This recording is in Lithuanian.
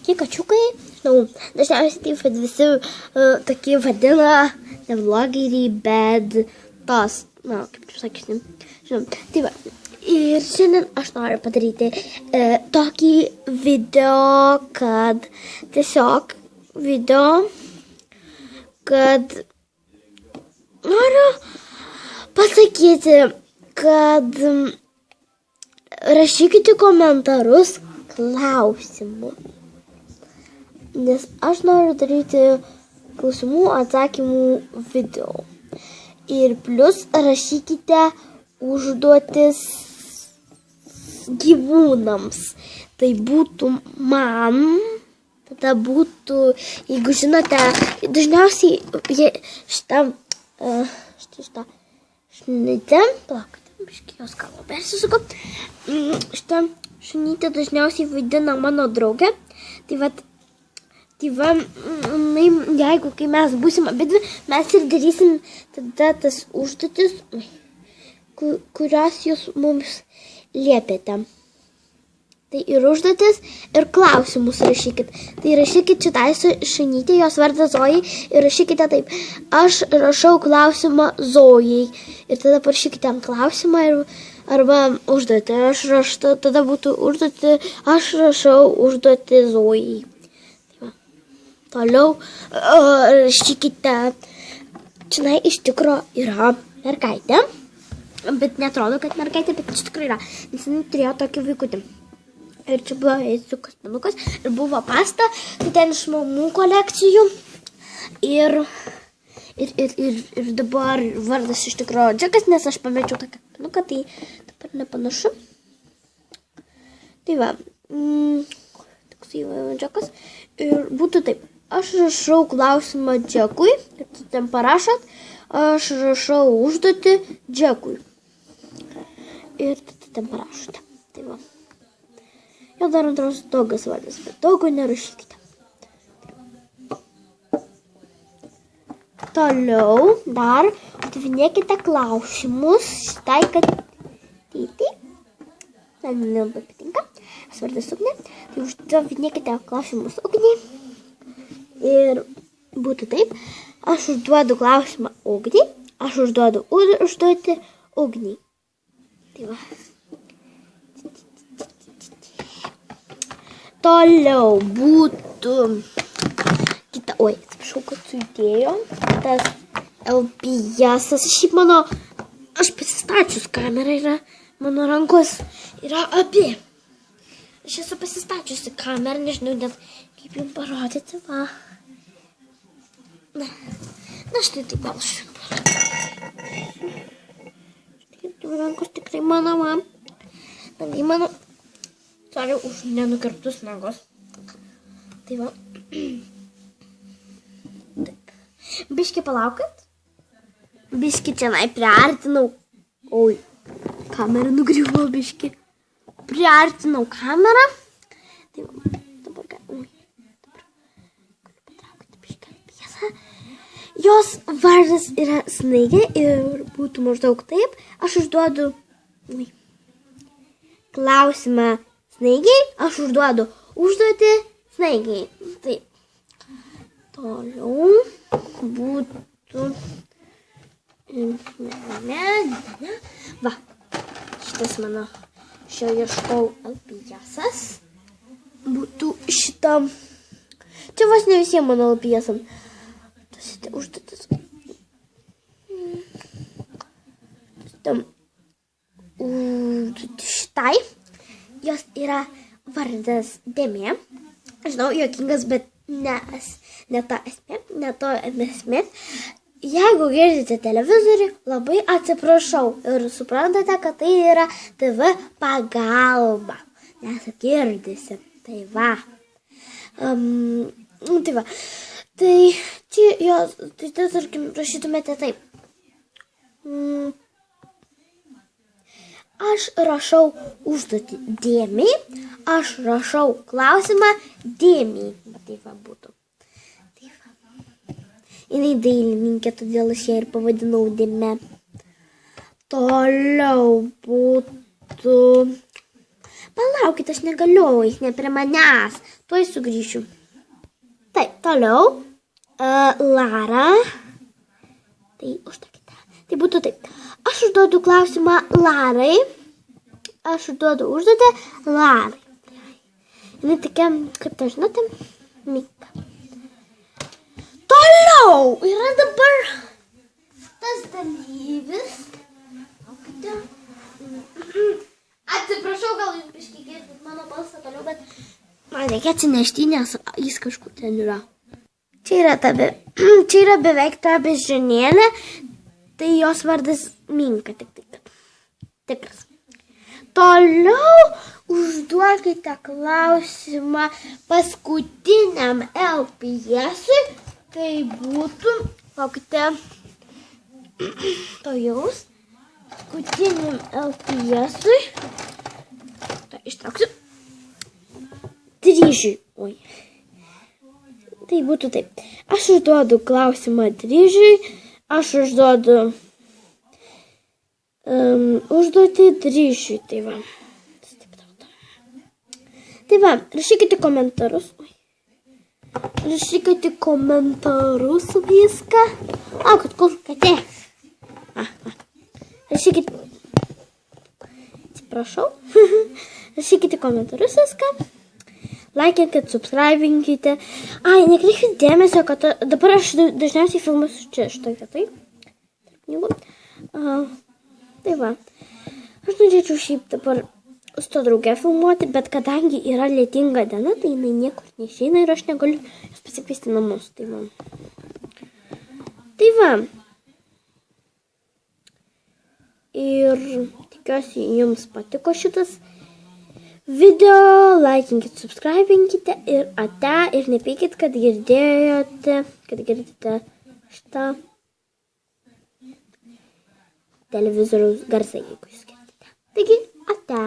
tokie kačiukai, žinau, dažniausiai taip, kad visi tokie vadina, ne vlogeriai, bet tos, na, kaip čia sakysim, žinau, tai va. Ir šiandien aš noriu padaryti tokį video, kad tiesiog kad noriu pasakyti, kad rašykite komentarus klausimų. Nes aš noriu daryti klausimų atsakymų video. Ir plus rašykite užduotis gyvūnams. Tai būtų man, tada būtų, jeigu žinote, dažniausiai šitą šunytę, biškį jos kalbą persisuko, šitą šunytę dažniausiai vaidina mano draugė. Tai va, jeigu kai mes būsim abidvi, mes ir darysim tada tas užduotis, kurias jūs mums liepėte. Tai ir užduotis, ir klausimus rašykit. Tai rašykit šitai šunytė, jos vardas Zojai, ir rašykite taip. Aš rašau klausimą Zojai. Ir tada parašykite ant klausimą arba užduotį. Tada būtų užduotį, aš rašau užduotį Zojai. Toliau rašykite, čia iš tikro yra mergaitė. Bet netrodo, kad mergaitė, bet iš tikrųjų yra. Nes jinai turėjo tokį vaikutį. Ir čia buvo eisiukas, penukas. Ir buvo pasta. Tai ten iš mamų kolekcijų. Ir dabar vardas iš tikrųjų Džekas, nes aš pamečiau tokį penuką. Tai dabar nepanašu. Tai va. Toksai Džekas. Ir būtų taip. Aš rašau klausimą Džekui. Ir tu ten parašot. Aš rašau užduotį Džekui. Ir tada ten parašote. Tai va. Jau dar antros Dogas vardas, bet Dogo nerašykite. Toliau dar uždavinėkite klausimus šitai katytei. Man labai patinka. Vardas Ugnė. Tai uždavinėkite klausimus Ugnį. Ir būtų taip. Aš užduodu klausimą Ugnį. Aš užduodu užduotį Ugnį. Tai va. Toliau būtų kita, atsiprašau, kad sudėjo tas LPS-as. Šiaip mano, aš pasistačius kamerą yra, mano rankos yra abi. Aš esu pasistačiusi kamerą, nežinau net kaip jums parodyti, va. Na štai taip gal aš jums parodyti. Štai rankos tikrai mano, va. Nagai mano. Sorry už nenukirptus nagus. Tai va. Taip. Biškį palaukit. Biškį čia priartinau. Oi, kamera nugriuvo biškį. Priartinau kamerą. Tai va. Dabar galiu patraukti biškį piesą. Jos vardas yra Snaigė ir būtų maždaug taip. Aš užduodu klausimą Snaigiai, aš užduodu užduotį Snaigiai. Taip. Toliau būtų... Va. Šitas mano šio ieškau LPS-as. Būtų šitą... Čia vos ne visiems mano LPS-am. Tas užduotis. Šitai. Jos yra vardas Dėmė. Žinau, juokingas, bet ne ta esmė, ne to esmė. Jeigu girdite televizorių, labai atsiprašau ir suprantate, kad tai yra TV pagalba. Nes girdisi. Tai va. Tai va. Tai tarkim, rašytumėte taip. Aš rašau užduotį Dėmei, aš rašau klausimą Dėmei. Tai va būtų. Tai va. Jinai dailininkė, todėl aš ją ir pavadinau Dėme. Toliau būtų... Palaukit, aš negaliu, jis ne prie manęs. tuoj sugrįšiu. Taip, toliau. Lara. Tai užduokite. Tai būtų taip. Aš užduodu klausimą Larai. Aš užduodu užduotį Larai. Jis tokia, kaip tai žinote, Mika. Toliau yra dabar tas dalyvis. Atsiprašau, gal jūs biškai girdit mano balsą toliau, bet man reikia atsinešti, nes jis kažkur ten yra. Čia yra beveik ta beždžionėlė, tai jos vardas Minka, tikras. Toliau užduokite klausimą paskutiniam LPS-ui, tai būtų, laukite, to jaus, paskutiniam LPS-ui, tai ištrauksiu, Dryžiui, oi, tai būtų taip, aš užduodu klausimą Dryžiui, aš užduodu užduoti Dryžiui, tai va. Tai va, rašykite komentarus. Rašykite komentarus viską. Kad kur katė. Rašykite. Atsiprašau. Rašykite komentarus viską. Laikinkite, subscribinkite. Nekreipkite dėmesio, kad dabar aš dažniausiai filmuosiu čia šitoj vietai. Tai va, aš norėčiau šiaip dabar su to drauge filmuoti, bet kadangi yra lietinga diena, tai jinai niekur neišeina ir aš negaliu jos pasikviesti namus. Tai va. Ir tikiuosi jums patiko šitas video, laikinkite, subscribinkite ir ir nepykit, kad girdėjote šitą televizoriaus garsą, jeigu jūs girdite. Taigi, ate.